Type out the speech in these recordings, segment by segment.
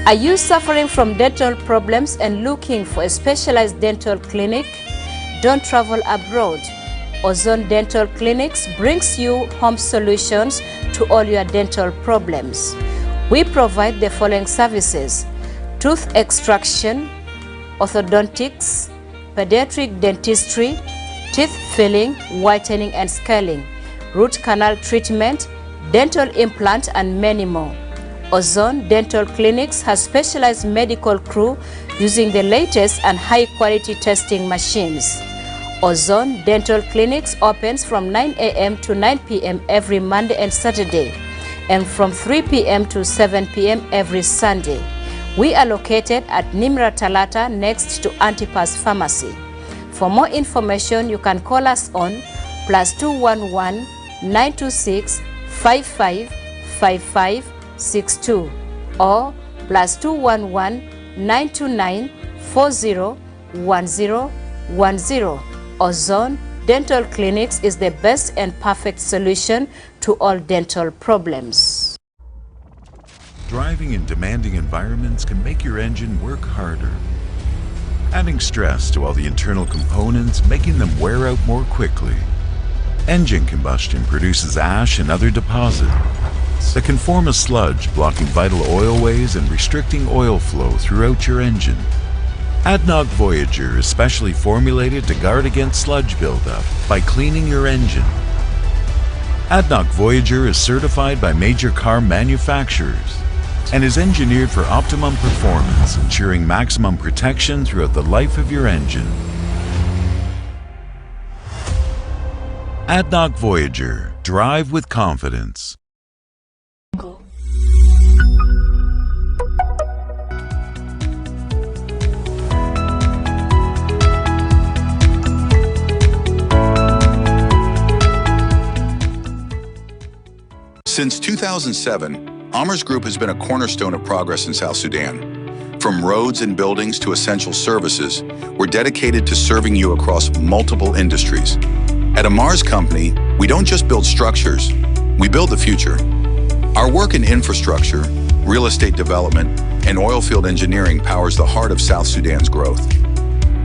Are you suffering from dental problems and looking for a specialized dental clinic? Don't travel abroad. Ozone Dental Clinics brings you home solutions to all your dental problems. We provide the following services: tooth extraction, orthodontics, pediatric dentistry, teeth filling, whitening and scaling, root canal treatment, dental implant, and many more. Ozone Dental Clinics has specialized medical crew using the latest and high-quality testing machines. Ozone Dental Clinics opens from 9 a.m. to 9 p.m. every Monday and Saturday, and from 3 p.m. to 7 p.m. every Sunday. We are located at Nimra Talata next to Antipas Pharmacy. For more information, you can call us on +211 926 555562 or +211 929 401010. Ozone Dental Clinics is the best and perfect solution to all dental problems. Driving in demanding environments can make your engine work harder, adding stress to all the internal components, making them wear out more quickly. Engine combustion produces ash and other deposits that can form a sludge, blocking vital oilways and restricting oil flow throughout your engine. ADNOC Voyager is specially formulated to guard against sludge buildup by cleaning your engine. ADNOC Voyager is certified by major car manufacturers and is engineered for optimum performance, ensuring maximum protection throughout the life of your engine. ADNOC Voyager. Drive with confidence. Since 2007, Amers Group has been a cornerstone of progress in South Sudan. From roads and buildings to essential services, we're dedicated to serving you across multiple industries. At Amers Company, we don't just build structures, we build the future. Our work in infrastructure, real estate development, and oilfield engineering powers the heart of South Sudan's growth.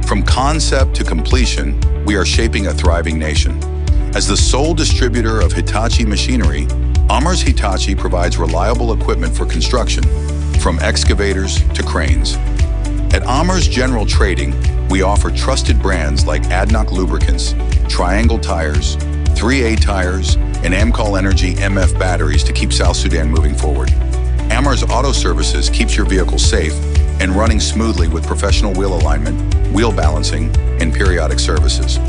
From concept to completion, we are shaping a thriving nation. As the sole distributor of Hitachi machinery, Amers Hitachi provides reliable equipment for construction, from excavators to cranes. At Amers General Trading, we offer trusted brands like ADNOC Lubricants, Triangle Tires, 3A Tires, and Amcol Energy MF batteries to keep South Sudan moving forward. Amers Auto Services keeps your vehicle safe and running smoothly with professional wheel alignment, wheel balancing, and periodic services.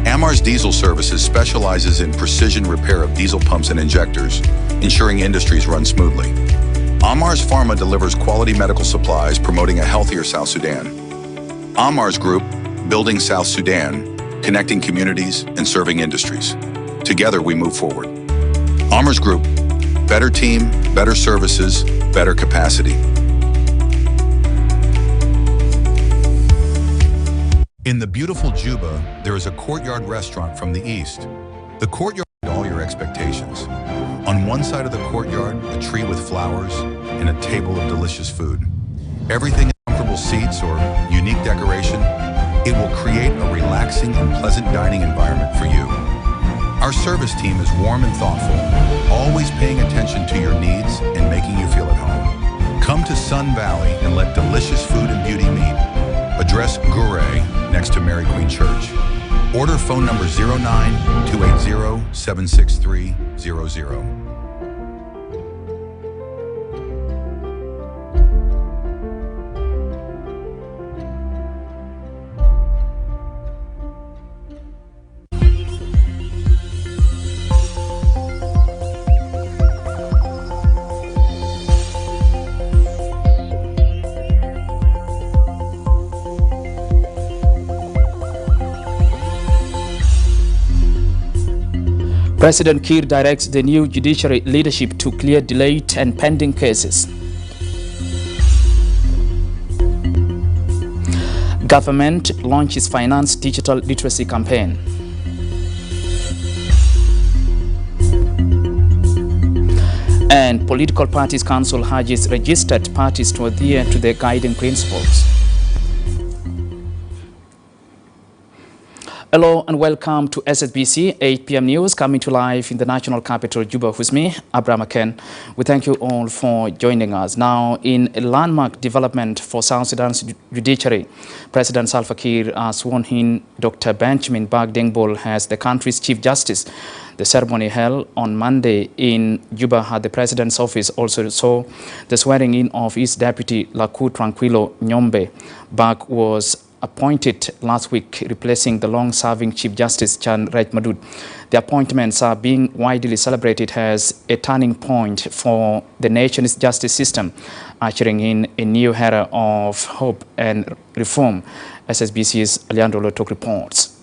Amers Diesel Services specializes in precision repair of diesel pumps and injectors, ensuring industries run smoothly. Amers Pharma delivers quality medical supplies, promoting a healthier South Sudan. Amers Group, building South Sudan, connecting communities and serving industries. Together we move forward. Amers Group, better team, better services, better capacity. In the beautiful Juba, there is a courtyard restaurant from the east. The courtyard met all your expectations. On one side of the courtyard, a tree with flowers and a table of delicious food. Everything in comfortable seats or unique decoration, it will create a relaxing and pleasant dining environment for you. Our service team is warm and thoughtful, always paying attention to your needs and making you feel at home. Come to Sun Valley and let delicious food and beauty meet. Address Gure, next to Mary Queen Church. Order phone number 09-280-76300. President Kiir directs the new judiciary leadership to clear delayed and pending cases. Government launches finance digital literacy campaign. And Political Parties Council urges registered parties to adhere to their guiding principles. Hello and welcome to SSBC 8 p.m. News, coming to live in the national capital, Juba, with me, Abraham Aken. We thank you all for joining us. Now, in a landmark development for South Sudan's judiciary, President Salva Kiir has sworn in Dr. Benjamin Bag Dengbol as the country's Chief Justice. The ceremony held on Monday in Juba at the President's office also saw the swearing in of his deputy, Laku Tranquilo Nyombe. Bag was appointed last week, replacing the long-serving Chief Justice Chan Raj Madud. The appointments are being widely celebrated as a turning point for the nation's justice system, ushering in a new era of hope and reform. SSBC's Leandro Lotok reports.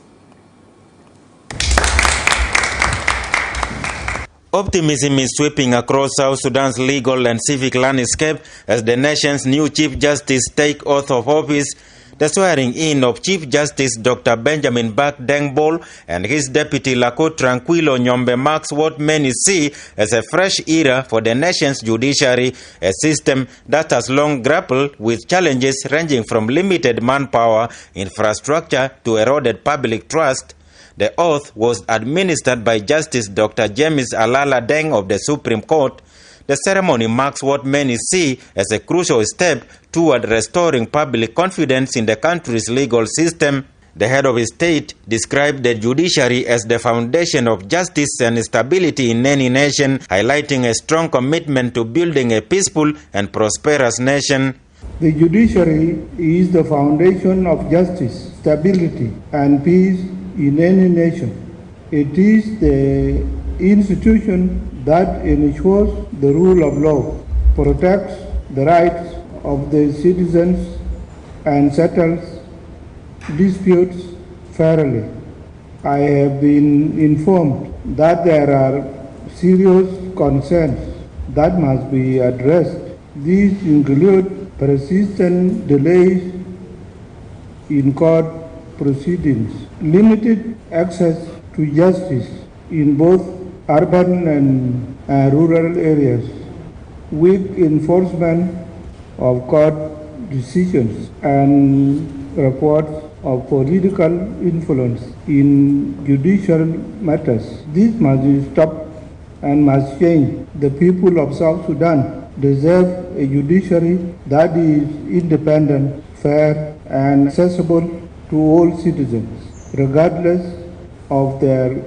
Optimism is sweeping across South Sudan's legal and civic landscape as the nation's new Chief Justice take oath of office. The swearing in of Chief Justice Dr. Benjamin Bag Dengbol and his deputy Laku Tranquilo Nyombe marks what many see as a fresh era for the nation's judiciary, a system that has long grappled with challenges ranging from limited manpower, infrastructure to eroded public trust. The oath was administered by Justice Dr. James Alala Deng of the Supreme Court. The ceremony marks what many see as a crucial step toward restoring public confidence in the country's legal system. The head of state described the judiciary as the foundation of justice and stability in any nation, highlighting a strong commitment to building a peaceful and prosperous nation. The judiciary is the foundation of justice, stability, and peace in any nation. It is the institution that ensures the rule of law, protects the rights of the citizens, and settles disputes fairly. I have been informed that there are serious concerns that must be addressed. These include persistent delays in court proceedings, limited access to justice in both urban and rural areas, weak enforcement of court decisions, and reports of political influence in judicial matters. This must stop and must change. The people of South Sudan deserve a judiciary that is independent, fair, and accessible to all citizens, regardless of their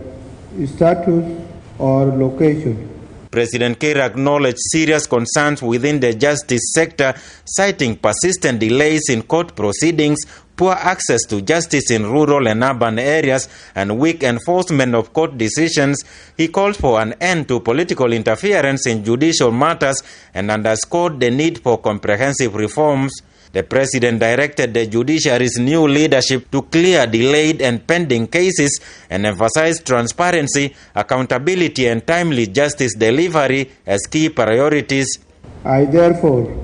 status or location. President Kiir acknowledged serious concerns within the justice sector, citing persistent delays in court proceedings, poor access to justice in rural and urban areas, and weak enforcement of court decisions. He called for an end to political interference in judicial matters and underscored the need for comprehensive reforms. The president directed the judiciary's new leadership to clear delayed and pending cases and emphasized transparency, accountability, and timely justice delivery as key priorities. I therefore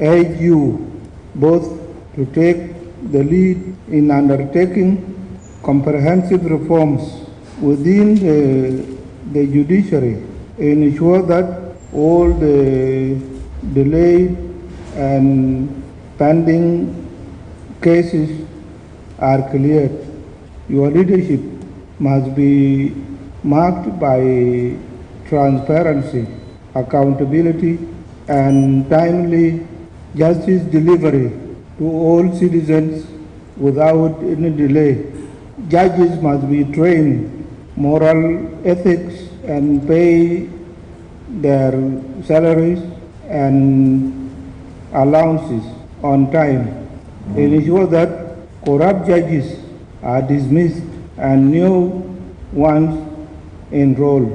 urge you both to take the lead in undertaking comprehensive reforms within the judiciary and ensure that all the delayed and pending cases are cleared. Your leadership must be marked by transparency, accountability, and timely justice delivery to all citizens without any delay. Judges must be trained moral ethics and pay their salaries and allowances on time, and ensure that corrupt judges are dismissed and new ones enrolled.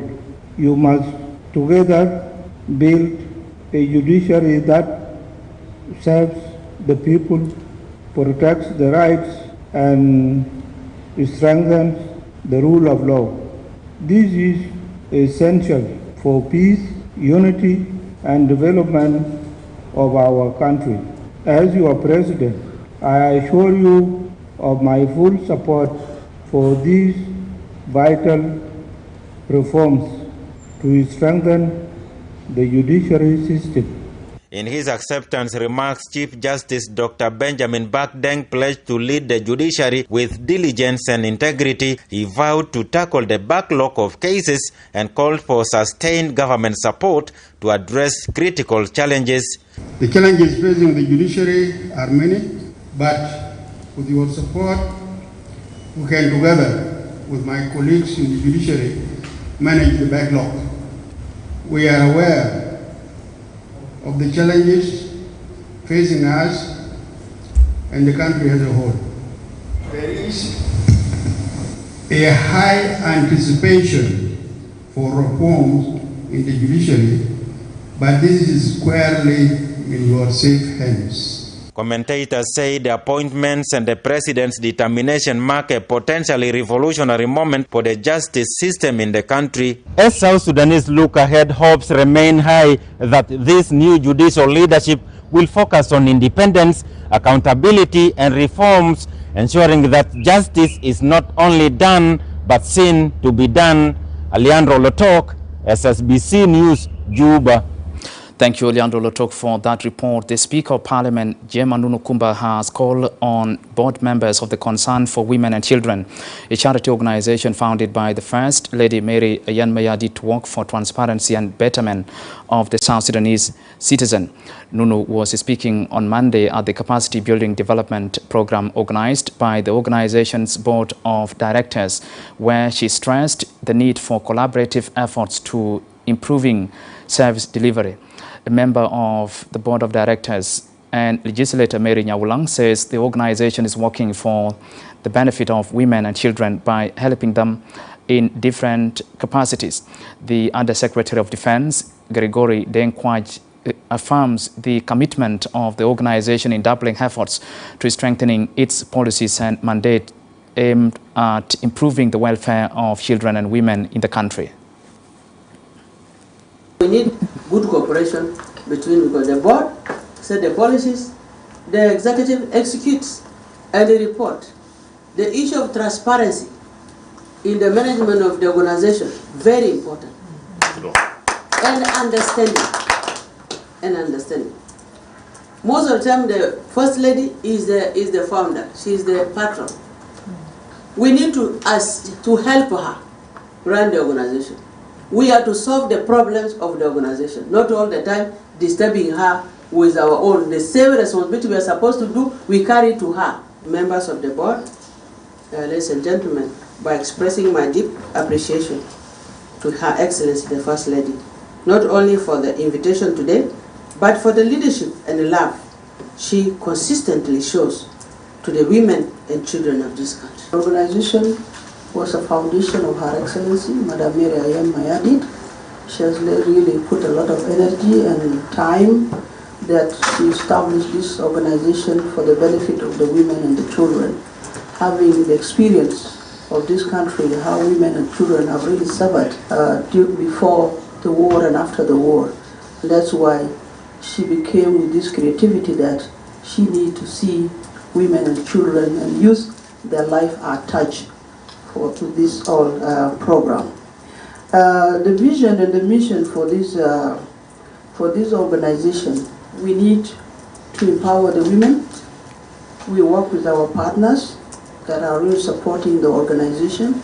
You must together build a judiciary that serves the people, protects the rights, and strengthens the rule of law. This is essential for peace, unity, and development of our country. As your president, I assure you of my full support for these vital reforms to strengthen the judiciary system. In his acceptance remarks, Chief Justice Dr. Benjamin Bakdeng pledged to lead the judiciary with diligence and integrity. He vowed to tackle the backlog of cases and called for sustained government support to address critical challenges. The challenges facing the judiciary are many, but with your support, we can together with my colleagues in the judiciary manage the backlog. We are aware of the challenges facing us and the country as a whole. There is a high anticipation for reforms in the judiciary, but this is squarely in your safe hands. Commentators say the appointments and the president's determination mark a potentially revolutionary moment for the justice system in the country. As South Sudanese look ahead, hopes remain high that this new judicial leadership will focus on independence, accountability, and reforms, ensuring that justice is not only done but seen to be done. Leandro Lotok, SSBC News, Juba. Thank you, Leandro Lotok, for that report. The Speaker of Parliament, Gemma Nunukumba, has called on board members of the Concern for Women and Children, a charity organization founded by the First Lady Mary Ayan Mayadi, to work for transparency and betterment of the South Sudanese citizen. Nunu was speaking on Monday at the Capacity Building Development Program organized by the organization's Board of Directors, where she stressed the need for collaborative efforts to improving service delivery. A member of the Board of Directors and legislator Mary Nyawulang says the organization is working for the benefit of women and children by helping them in different capacities. The Under-Secretary of Defense, Gregory Denkwaj, affirms the commitment of the organization in doubling efforts to strengthening its policies and mandate aimed at improving the welfare of children and women in the country. We need good cooperation between, because the board set the policies, the executive executes, and the report. The issue of transparency in the management of the organization, very important. And understanding. Most of the time, the First Lady is the founder. She is the patron. We need to help her run the organization. We are to solve the problems of the organization, not all the time disturbing her with our own. The same responsibility we are supposed to do, we carry to her. Members of the board, ladies and gentlemen, by expressing my deep appreciation to Her Excellency the First Lady, not only for the invitation today, but for the leadership and the love she consistently shows to the women and children of this country. The organization was a foundation of Her Excellency, Madam Mary Ayan Mayadi. She has really put a lot of energy and time that she established this organization for the benefit of the women and the children. Having the experience of this country, how women and children have really suffered before the war and after the war. And that's why she became with this creativity that she needs to see women and children and youth, their life are touched to this program. The vision and the mission for this organization, we need to empower the women. We work with our partners that are really supporting the organization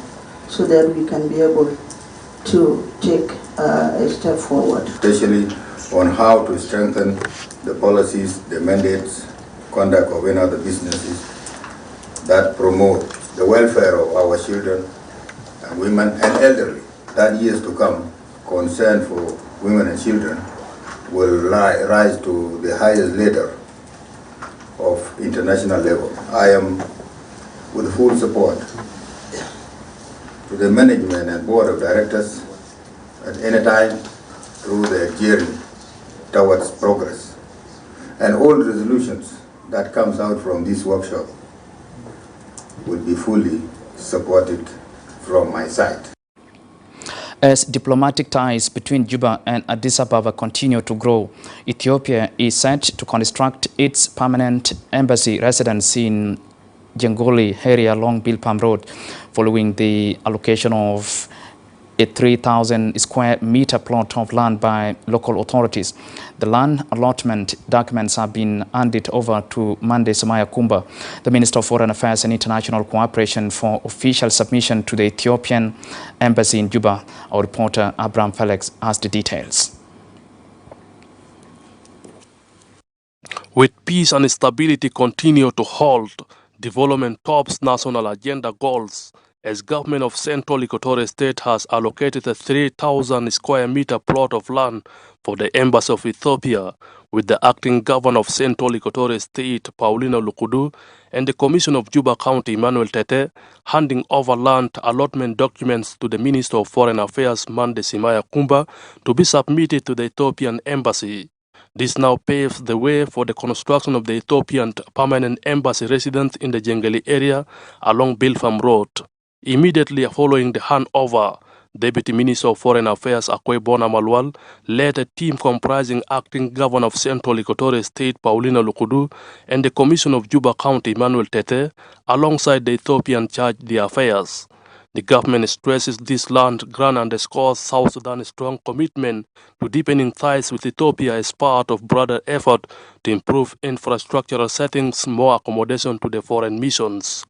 so that we can be able to take a step forward. Especially on how to strengthen the policies, the mandates, conduct of any other businesses that promote the welfare of our children and women and elderly. That years to come, concern for women and children will rise to the highest ladder of international level. I am with full support to the management and board of directors at any time through the journey towards progress. And all resolutions that comes out from this workshop will be fully supported from my side. As diplomatic ties between Juba and Addis Ababa continue to grow, Ethiopia is set to construct its permanent embassy residence in Jengoli area along Bilpam Road, following the allocation of a 3,000 square meter plot of land by local authorities. The land allotment documents have been handed over to Monday Samaya Kumba, the Minister of Foreign Affairs and International Cooperation, for official submission to the Ethiopian Embassy in Juba. Our reporter Abraham Felix has the details. With peace and stability continue to hold, development tops national agenda goals, as government of Central Equatorial State has allocated a 3,000 square meter plot of land for the Embassy of Ethiopia, with the acting governor of Central Equatorial State, Paulina Lukudu, and the Commissioner of Juba County, Emmanuel Tete, handing over land allotment documents to the Minister of Foreign Affairs, Monday Samaya Kumba, to be submitted to the Ethiopian Embassy. This now paves the way for the construction of the Ethiopian permanent embassy residence in the Jengeli area along Bilfam Road. Immediately following the handover, Deputy Minister of Foreign Affairs Akwebona Malwal led a team comprising acting governor of Central Equatorial State Paulina Lukudu and the Commissioner of Juba County Emmanuel Tete alongside the Ethiopian charge the affairs. The government stresses this land grant underscores South Sudan's strong commitment to deepening ties with Ethiopia as part of broader effort to improve infrastructural settings, more accommodation to the foreign missions.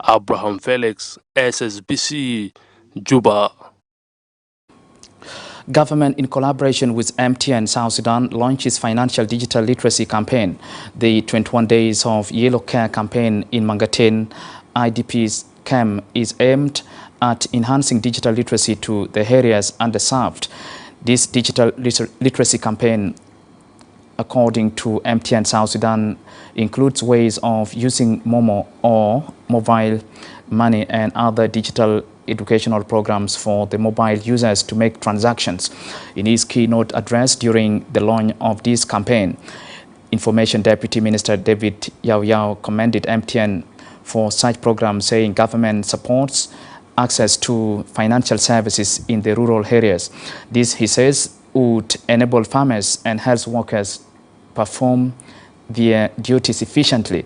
Abraham Felix, SSBC, Juba. Government, in collaboration with MTN South Sudan, launches financial digital literacy campaign. The 21 Days of Yellow Care campaign in Mangaten IDP's camp is aimed at enhancing digital literacy to the areas underserved. This digital literacy campaign, according to MTN South Sudan, includes ways of using Momo or mobile money and other digital educational programs for the mobile users to make transactions. In his keynote address during the launch of this campaign, Information Deputy Minister David Yao Yao commended MTN for such programs, saying government supports access to financial services in the rural areas. This, he says, would enable farmers and health workers perform their duties efficiently.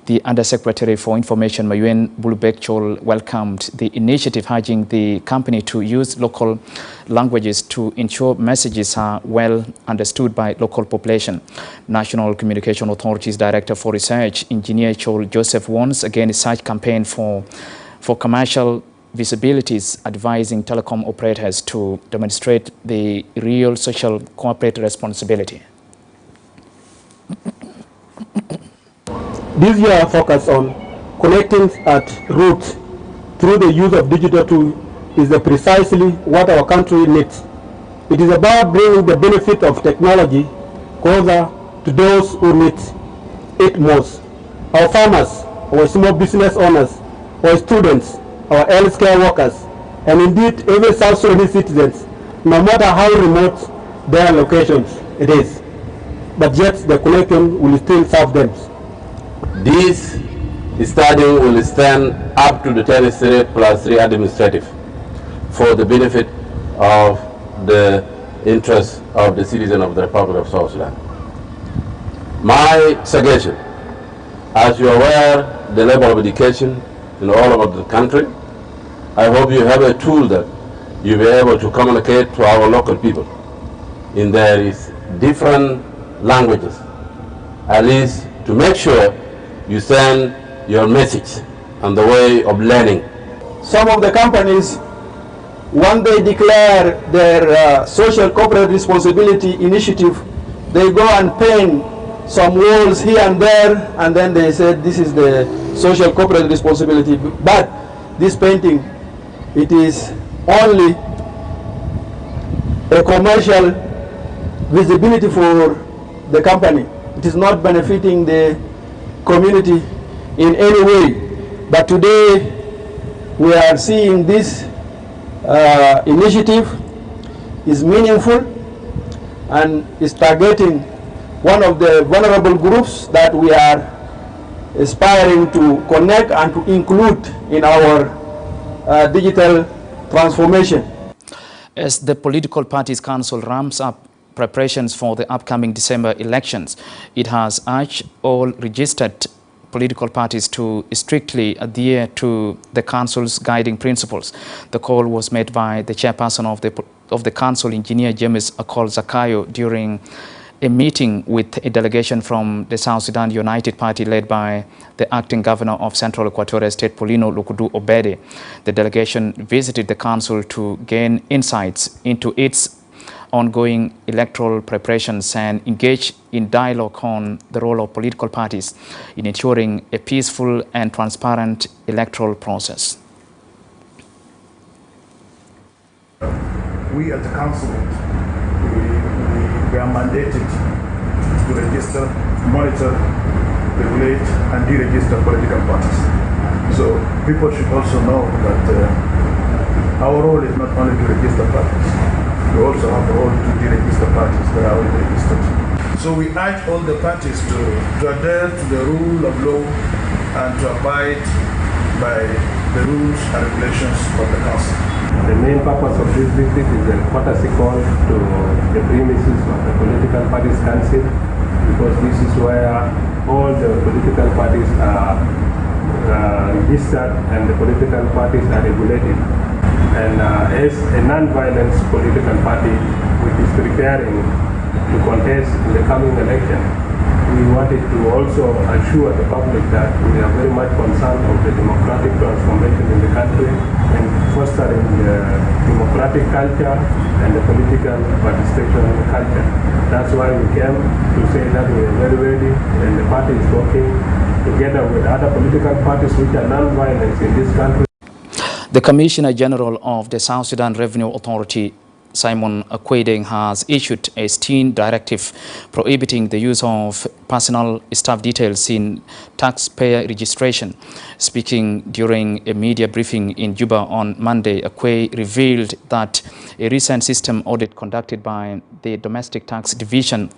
The Undersecretary for Information, Mayuen Bulubekchol, welcomed the initiative, urging the company to use local languages to ensure messages are well understood by local population. National Communication Authority's Director for Research, Engineer Chol Joseph, warns against such campaign for commercial visibilities, advising telecom operators to demonstrate the real social corporate responsibility. This year focus on connecting at roots through the use of digital tools is precisely what our country needs. It is about bringing the benefit of technology closer to those who need it most. Our farmers, our small business owners, our students, our healthcare workers, and indeed every South Sudanese citizens, no matter how remote their locations it is, but yet the connection will still serve them. This study will stand up to the 10 state plus 3 administrative for the benefit of the interests of the citizens of the Republic of South Sudan. My suggestion, as you are aware, the level of education in all over the country, I hope you have a tool that you'll be able to communicate to our local people in their different languages, at least to make sure you send your message on the way of learning. Some of the companies, when they declare their social corporate responsibility initiative, they go and paint some walls here and there, and then they said this is the social corporate responsibility. But this painting, it is only a commercial visibility for the company. It is not benefiting the community in any way. But today we are seeing this initiative is meaningful and is targeting one of the vulnerable groups that we are aspiring to connect and to include in our digital transformation. As the Political Parties Council ramps up preparations for the upcoming December elections, it has urged all registered political parties to strictly adhere to the Council's guiding principles. The call was made by the chairperson of the Council, Engineer James Akol Zakayo, during a meeting with a delegation from the South Sudan United Party led by the acting governor of Central Equatorial State, Paulino Lukudu Obede. The delegation visited the council to gain insights into its ongoing electoral preparations and engage in dialogue on the role of political parties in ensuring a peaceful and transparent electoral process. We at the council, we are mandated to register, monitor, regulate and deregister political parties. So people should also know that our role is not only to register parties, we also have a role to deregister parties that are already registered. So we urge all the parties to adhere to the rule of law and to abide by the rules and regulations of the council. The main purpose of this visit is a courtesy call to the premises of the Political Parties Council, because this is where all the political parties are registered and the political parties are regulated. And as a non-violence political party which is preparing to contest in the coming election, we wanted to also assure the public that we are very much concerned of the democratic transformation in the country and fostering the democratic culture and the political participation culture. That's why we came to say that we are very ready, and the party is working together with other political parties which are non-violent in this country. The Commissioner General of the South Sudan Revenue Authority, Simon Akweideng, has issued a stern directive prohibiting the use of personal staff details in taxpayer registration. Speaking during a media briefing in Juba on Monday, Akwe revealed that a recent system audit conducted by the Domestic Tax Division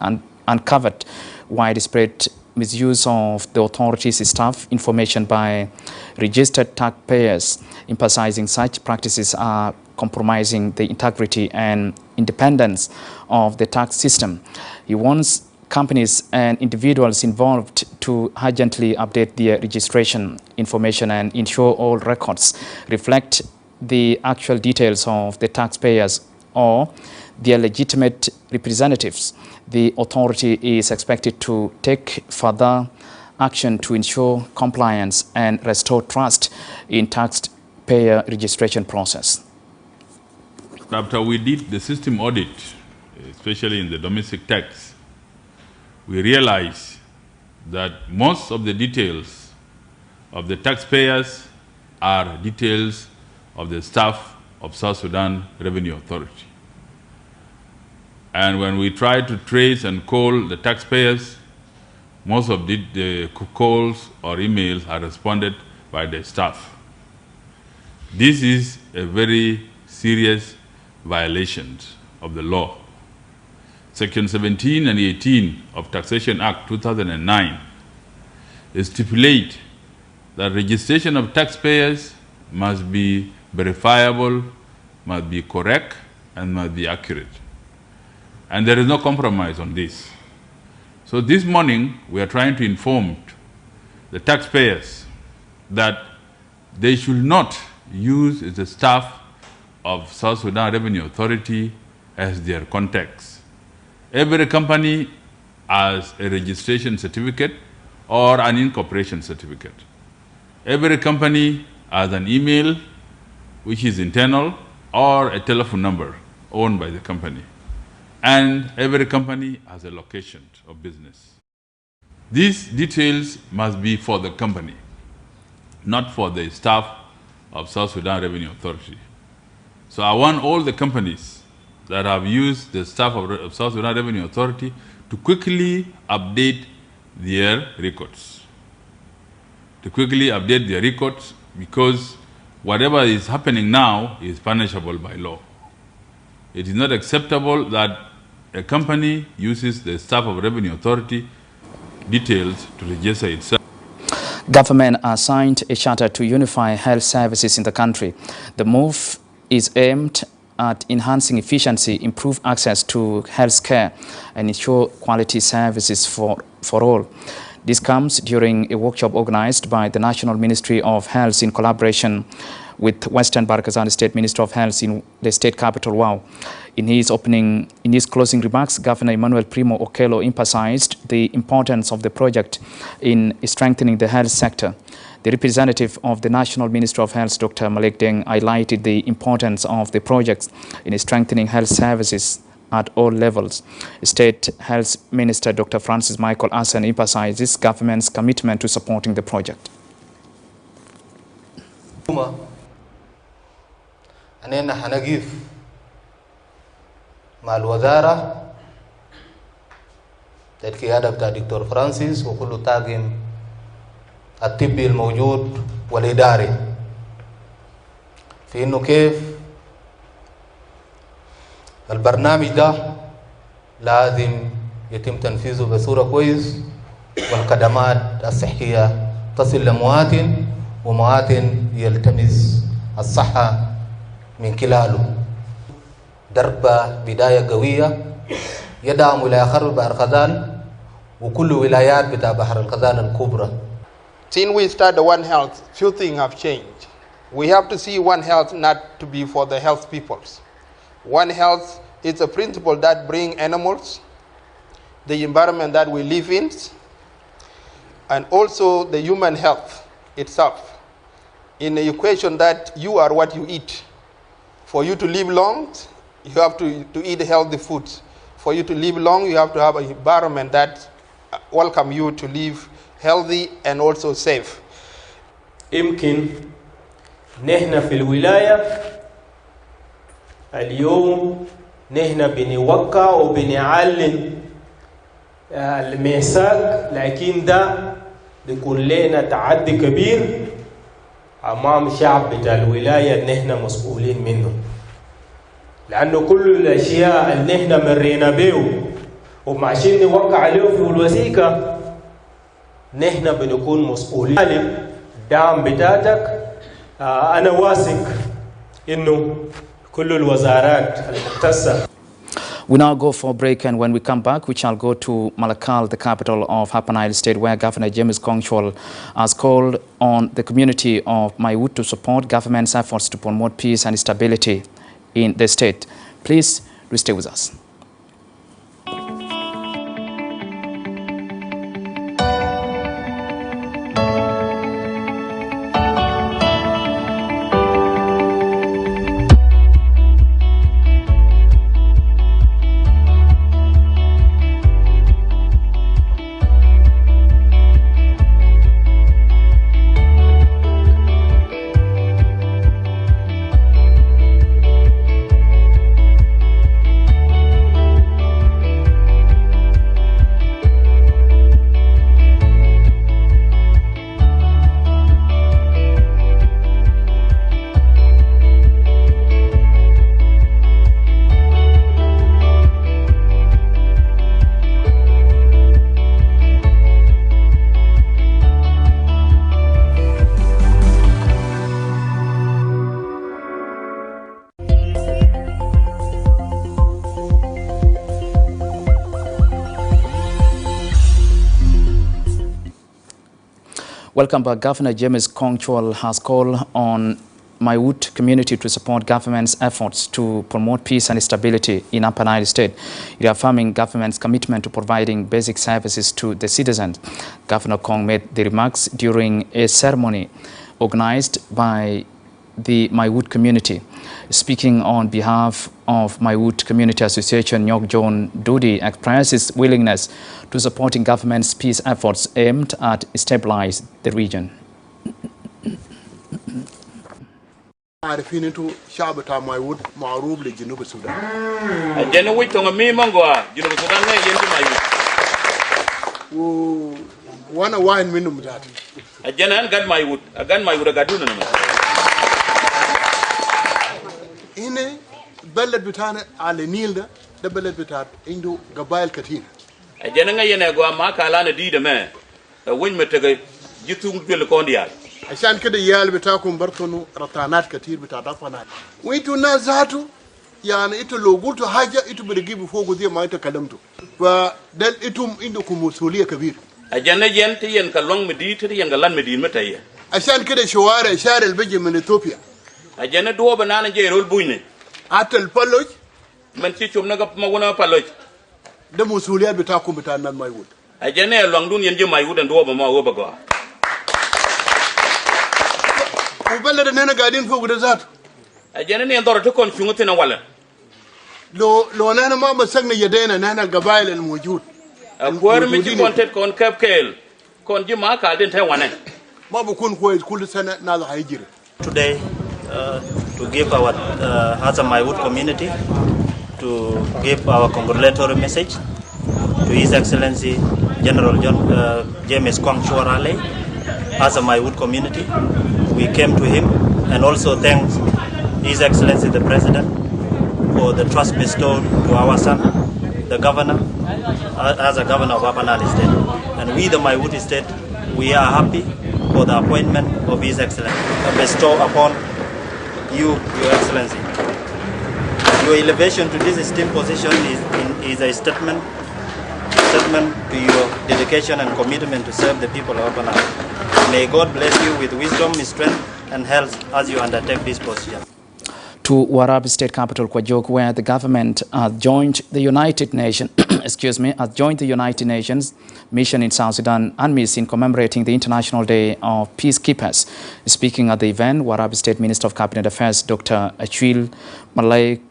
uncovered widespread misuse of the authority's staff information by registered taxpayers, emphasizing such practices are compromising the integrity and independence of the tax system. He wants companies and individuals involved to urgently update their registration information and ensure all records reflect the actual details of the taxpayers or their legitimate representatives. The authority is expected to take further action to ensure compliance and restore trust in taxpayer registration process. After we did the system audit, especially in the domestic tax, we realized that most of the details of the taxpayers are details of the staff of South Sudan Revenue Authority. And when we try to trace and call the taxpayers, most of the calls or emails are responded by the staff. This is a very serious violation of the law. Section 17 and 18 of Taxation Act 2009 stipulate that registration of taxpayers must be verifiable, must be correct, and must be accurate. And there is no compromise on this. So this morning, we are trying to inform the taxpayers that they should not use the staff of South Sudan Revenue Authority as their contacts. Every company has a registration certificate or an incorporation certificate. Every company has an email which is internal or a telephone number owned by the company. And every company has a location of business. These details must be for the company, not for the staff of South Sudan Revenue Authority. So I want all the companies that have used the staff of South Sudan Revenue Authority to quickly update their records. Because whatever is happening now is punishable by law. It is not acceptable that a company uses the staff of Revenue Authority details to register itself. Government has signed a charter to unify health services in the country. The move is aimed at enhancing efficiency, improve access to health care, and ensure quality services for all. This comes during a workshop organized by the National Ministry of Health in collaboration with Western Barakazan State Minister of Health in the state capital, Wau. In his closing remarks, Governor Emmanuel Primo Okello emphasized the importance of the project in strengthening the health sector. The representative of the National Minister of Health, Dr. Malik Deng, highlighted the importance of the project in strengthening health services at all levels. State Health Minister Dr. Francis Michael Hassan emphasizes government's commitment to supporting the project. أننا حنقف مع الوزارة تحت قيادة بتاع دكتور فرانسيس وكل الطاقم الطبي الموجود والإداري في إنه كيف البرنامج ده لازم يتم تنفيذه بصورة كويس والخدمات الصحية تصل لمواطن ومواطن يلتمس الصحة من خلاله. درب بداية قوية يدعم ولاية خرب بحر الغزال وكل ولايات بتاع بحر الغزال الكبرى. Since we started One Health, few things have changed. We have to see One Health not to be for the health peoples. One Health is a principle that brings animals, the environment that we live in, and also the human health itself. In the equation that you are what you eat. For you to live long, you have to eat healthy foods. For you to live long, you have to have an environment that welcome you to live healthy and also safe. يمكن نحن في الولاية اليوم نحن بنوقع وبنعلن الميثاق، لكن ده بيكون لنا تحدي كبير أمام شعب بتاع الولاية اللي نحن مسؤولين منه، لأنه كل الأشياء اللي نحن مرينا بيه وماشيين نوقع عليه في الوثيقة نحن بنكون مسؤولين. دعم بتاعتك أنا واثق إنه كل الوزارات المختصة. We now go for a break, and when we come back, we shall go to Malakal, the capital of Upper Nile State, where Governor James Kongchol has called on the community of Maiwut to support government's efforts to promote peace and stability in the state. Please stay with us. Welcome back. Governor James Kongchol has called on Maiwut community to support government's efforts to promote peace and stability in Upper Nile State, reaffirming government's commitment to providing basic services to the citizens. Governor Kong made the remarks during a ceremony organized by the Maiwut community. Speaking on behalf of Maiwut Community Association, Nyok John Dudi expresses willingness to supporting government's peace efforts aimed at stabilize the region. عارفين انتو شعب تاع مايوت معروف لجنوب السودان. الجنوب تونغ مي مانغوا جنوب السودان لا ينتو مايوت. وانا واحد منهم ذاتي. الجنان قد مايوت، قد مايوت قادونا نما. هنا بلد بتاعنا على النيل ده بلد بتاع عنده قبائل كثير. الجنان ينا غوا ما كالانا دي دما. وين متى جتوم بالكونديال. عشان كده يال بتاعكم برتونو رطانات كتير بتاع دفنات وانتو الناس ذاته يعني انتو لو قلتوا حاجه انتو بتجيبوا فوق دي ما انتو كلمتوا فدل انتم عندكم مسؤوليه كبيره ajana yen ti yen ka long medi ti yen ga lan medi mata ya عشان كده شوارع شارع اللي بيجي من اثيوبيا ajana duo banana je rol buyne حتى البلوج man ci chum naga ma wona paloj ده مسؤوليات بتاعكم بتاع الناس ما يود ajana long dun yen je mai wudan duo ba ma wo bago وبلد اننا قاعدين فوق ده ذاته ajana ne ndoro to kon chungutina wala لو انا ما مسكنا يدينا نحن القبائل الموجود akwar mi ci kontet kon kapkel kon ji ma ka den tay wane ما بكون كويس كل سنه ناس هيجري today to give our Hasa Maiwut community to give our congratulatory message to His Excellency General James Kwang Chwarale, Hasa Maiwut community. We came to him and also thanks His Excellency the President for the trust bestowed to our son, the governor, as a governor of Upper Nile State. And we, the Maiwut State, we are happy for the appointment of His Excellency bestowed upon you, Your Excellency. Your elevation to this esteemed position is a statement to your dedication and commitment to serve the people of Upper Nile. May God bless you with wisdom, strength, and health as you undertake this position. To Warab State Capital, Kwajok, where the government joined the United Nations, joined the United Nations mission in South Sudan, UNMISS, in commemorating the International Day of Peacekeepers. Speaking at the event, Warab State Minister of Cabinet Affairs, Dr. Achil Malay,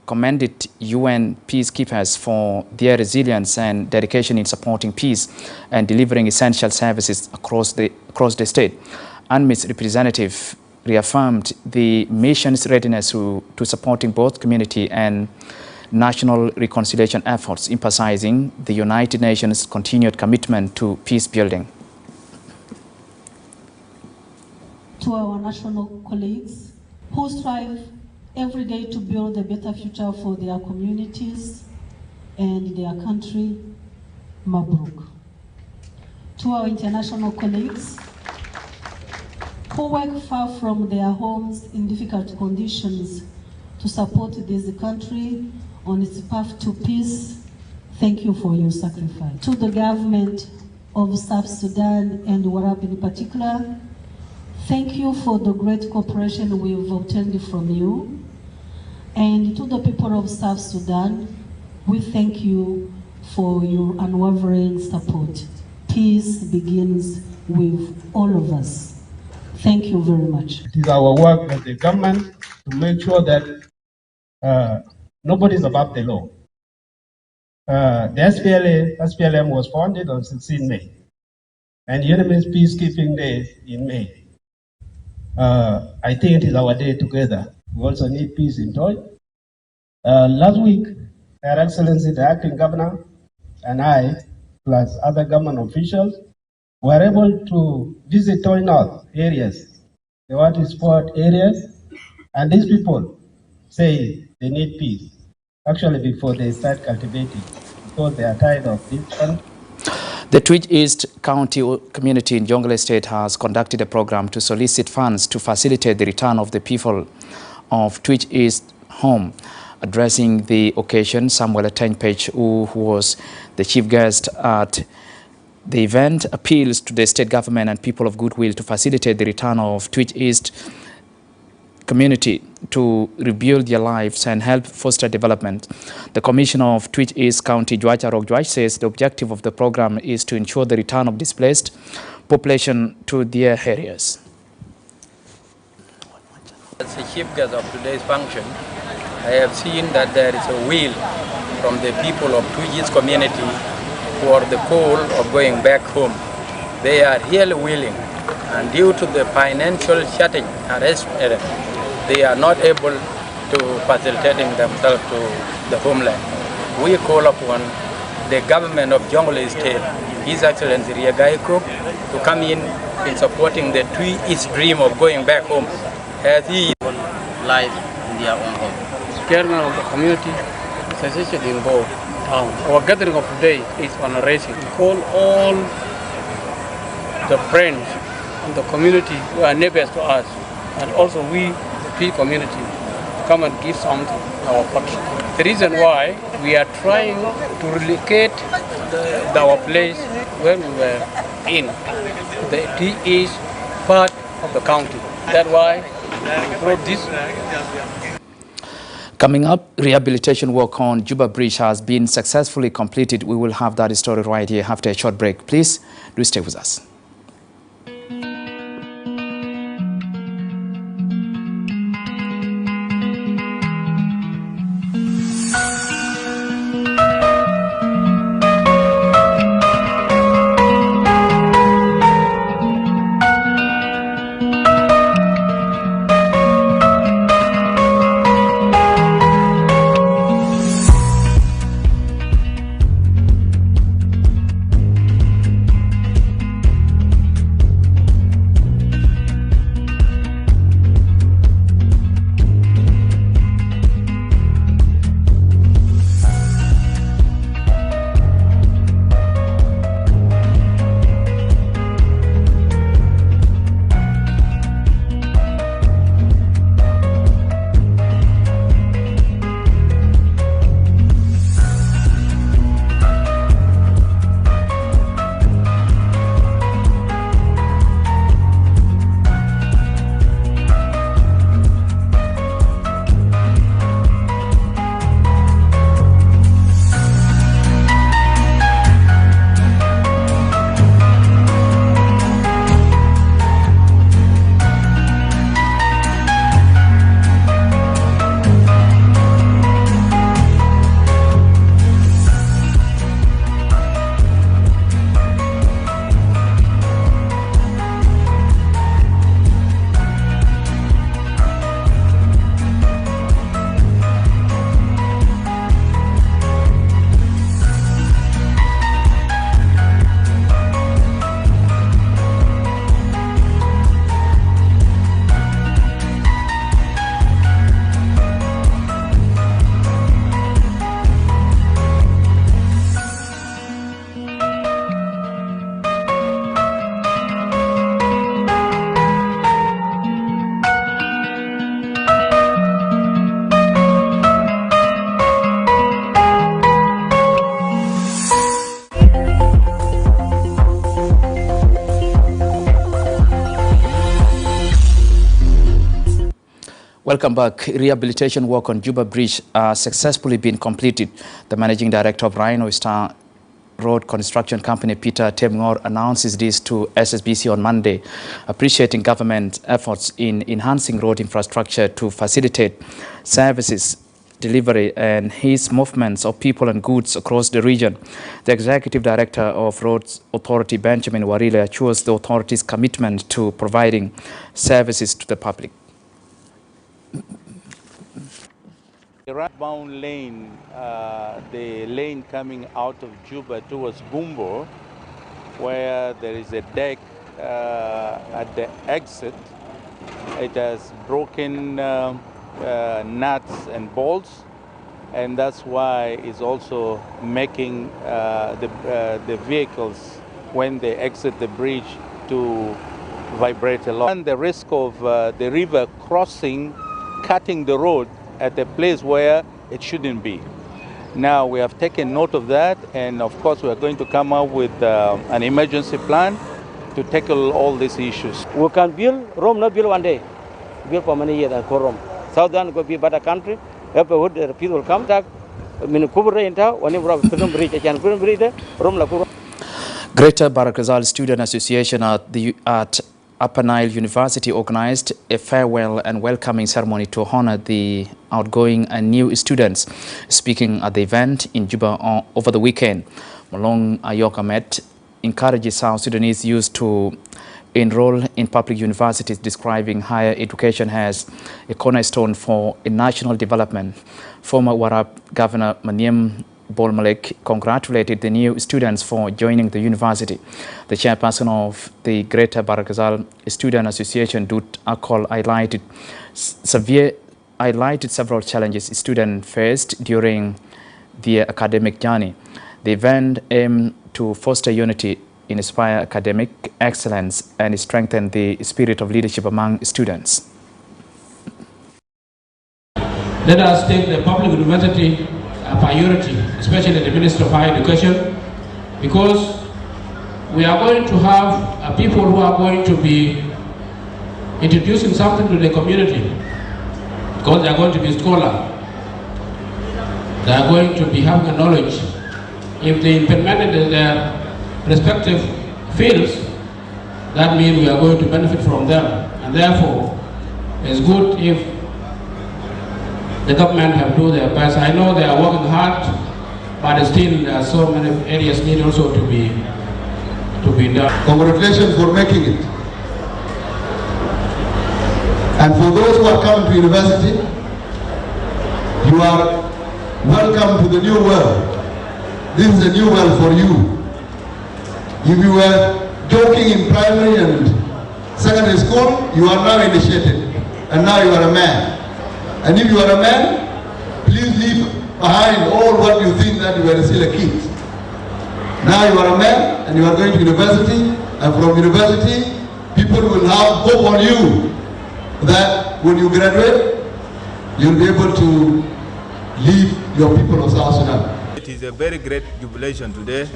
commended UN peacekeepers for their resilience and dedication in supporting peace and delivering essential services across the state. UNMISS representative reaffirmed the mission's readiness to supporting both community and national reconciliation efforts, emphasizing the United Nations' continued commitment to peace building. To our national colleagues who strive every day to build a better future for their communities and their country, Mabruk. To our international colleagues who work far from their homes in difficult conditions to support this country on its path to peace, thank you for your sacrifice. To the government of South Sudan and Warab in particular, thank you for the great cooperation we've obtained from you. And to the people of South Sudan, we thank you for your unwavering support. Peace begins with all of us. Thank you very much. It is our work as the government to make sure that nobody is above the law. The SPLM was founded on 16 May, and UNMISS Peacekeeping Day in May. I think it is our day together. We also need peace in Toy. Last week, Her Excellency the Acting Governor and I, plus other government officials, were able to visit Toy North areas, the water sport areas, and these people say they need peace, actually before they start cultivating, because they are tired of this country. The Twitch East County community in Jonglei State has conducted a program to solicit funds to facilitate the return of the people of Twitch East home. Addressing the occasion, Samuel Atenpech, who was the chief guest at the event, appeals to the state government and people of goodwill to facilitate the return of Twitch East community to rebuild their lives and help foster development. The Commissioner of Twitch East County, Jwacha Rogjwach, says the objective of the program is to ensure the return of displaced population to their areas. As the chief guest of today's function, I have seen that there is a will from the people of Twitch East community for the call of going back home. They are really willing, and due to the financial shortage, they are not able to facilitating themselves to the homeland. We call upon the government of Jonglei State, His Excellency Riegai Cook, to come in supporting the Twitch East dream of going back home, as he lives in their own home. Chairman of the community, association in Bo town. Our gathering of today is on a racing. We call all the friends and the community who are neighbors to us, and also we, the Twitch community, to come and give something our part. The reason why we are trying to relocate our place where we were in, it is part of the county. That's why we brought this. Coming up, rehabilitation work on Juba Bridge has been successfully completed. We will have that story right here after a short break. Please do stay with us. Welcome back. Rehabilitation work on Juba Bridge has successfully been completed. The managing director of Rhino Star Road Construction Company, Peter Temngor, announces this to SSBC on Monday, appreciating government efforts in enhancing road infrastructure to facilitate services delivery and his movements of people and goods across the region. The executive director of Roads Authority, Benjamin Warile, assures the authority's commitment to providing services to the public. The right-bound lane, the lane coming out of Juba towards Bumbo, where there is a deck at the exit, it has broken nuts and bolts, and that's why it's also making the vehicles, when they exit the bridge, to vibrate a lot. And the risk of the river crossing, cutting the road at a place where it shouldn't be. Now we have taken note of that, and of course we are going to come up with an emergency plan to tackle all these issues. We can build, Rome not build one day, build for many years and for Rome. Southern will be a better country, people will come back, Greater Barakazal Student Association at Upper Nile University organized a farewell and welcoming ceremony to honor the outgoing and new students. Speaking at the event in Juba over the weekend, Malong Ayok Ahmed encourages South Sudanese youth to enroll in public universities, describing higher education as a cornerstone for a national development. Former Warab Governor Maniam Bolmalek congratulated the new students for joining the university. The chairperson of the Greater Barakazal Student Association, Dut Akol, highlighted several challenges students faced during their academic journey. The event aimed to foster unity, inspire academic excellence, and strengthen the spirit of leadership among students. Let us take the public university a priority, especially the Minister of Higher Education, because we are going to have people who are going to be introducing something to the community, because they are going to be scholars. They are going to be having a knowledge. If they implement it in their respective fields, that means we are going to benefit from them. And therefore, it's good if the government have do their best. I know they are working hard, but still there are so many areas need also to be done. Congratulations for making it. And for those who are coming to university, you are welcome to the new world. This is a new world for you. If you were joking in primary and secondary school, you are now initiated. And now you are a man. And if you are a man, please leave behind all what you think that you were still a kid. Now you are a man and you are going to university, and from university, people will have hope on you that when you graduate, you'll be able to lead your people of South Sudan. It is a very great jubilation today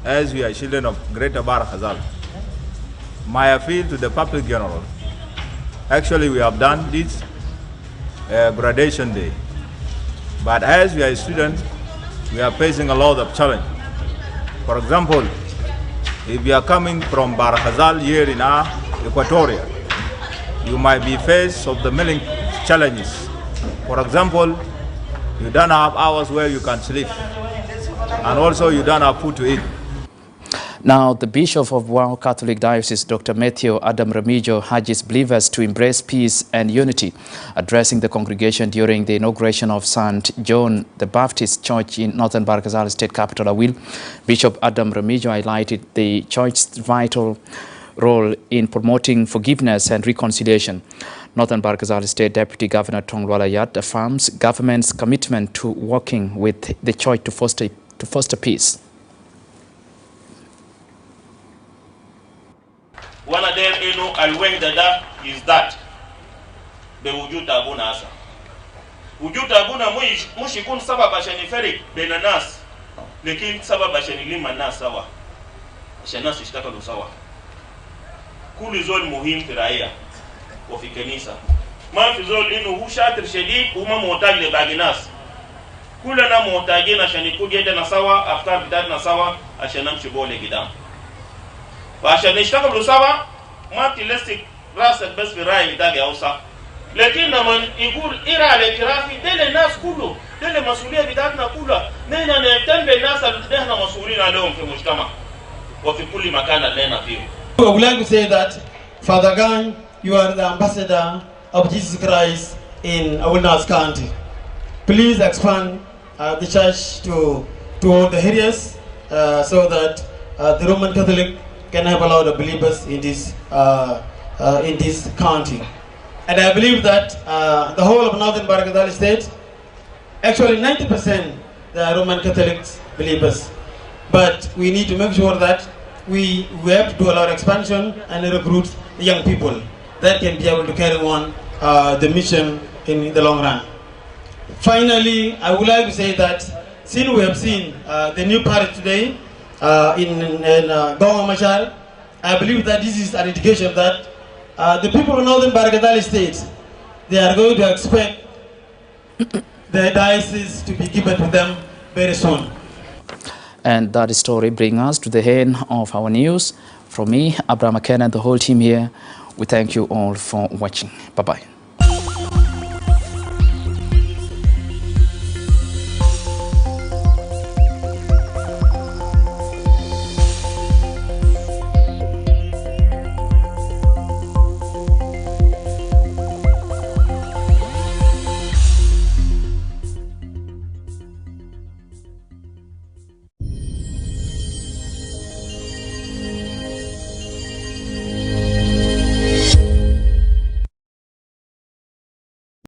as we are children of Greater Bahr el Ghazal. My appeal to the public general, actually we have done this graduation day, but as we are students, we are facing a lot of challenge. For example, if you are coming from Bahr el Ghazal here in our Equatoria, you might be faced with the many challenges. For example, you don't have hours where you can sleep, and also you don't have food to eat. Now, the Bishop of Wau Catholic Diocese, Dr. Matthew Adam Ramijo, urges believers to embrace peace and unity. Addressing the congregation during the inauguration of St. John the Baptist Church in northern Bahr el Ghazal state capital, Awil, Bishop Adam Ramijo highlighted the church's vital role in promoting forgiveness and reconciliation. Northern Bahr el Ghazal State Deputy Governor Tongwala Yat affirms government's commitment to working with the church to foster peace. One of them, al-wahda is that be wujud abuna asa. Wujud abuna mush ikun sabab ashan ifarik baina nas, lekin sabab ashan ilima nas sawa, ashan nas ishtakalu sawa. Kulu zol muhim fi raia wa fi kanisa. Ma fi zol inu hu shatir shadid huma muhtaj li bagi nas. Kulana muhtajin ashan ikuje na sawa, afkar bidat na sawa, ashan namshi bole gidam. فعشان نشتغلوا سوا ما تلستك راسك بس في الرأي بتاعي أوسع، لكن لما يقول إيرا على اعترافي ده الناس كله، ده المسؤولية بتاعتنا كلها، نحن نهتم بالناس اللي نحن مسؤولين عليهم في المجتمع وفي كل مكان اللي نحن فيه. I would like to say that Father Gang, you are the ambassador of Jesus Christ in Awilnas County. Please expand the church to all the areas so that the Roman Catholic can have a lot of believers in this county. And I believe that the whole of northern Bahr el Ghazal state, actually 90% they are Roman Catholic believers. But we need to make sure that we have to do a lot of expansion and recruit the young people that can be able to carry on the mission in the long run. Finally, I would like to say that since we have seen the new party today, in Gonga Machar, I believe that this is an indication that the people of northern Bahr el Ghazal state, they are going to expect the diocese to be given to them very soon. And that story brings us to the end of our news. From me, Abraham Ken, and the whole team here, we thank you all for watching. Bye-bye.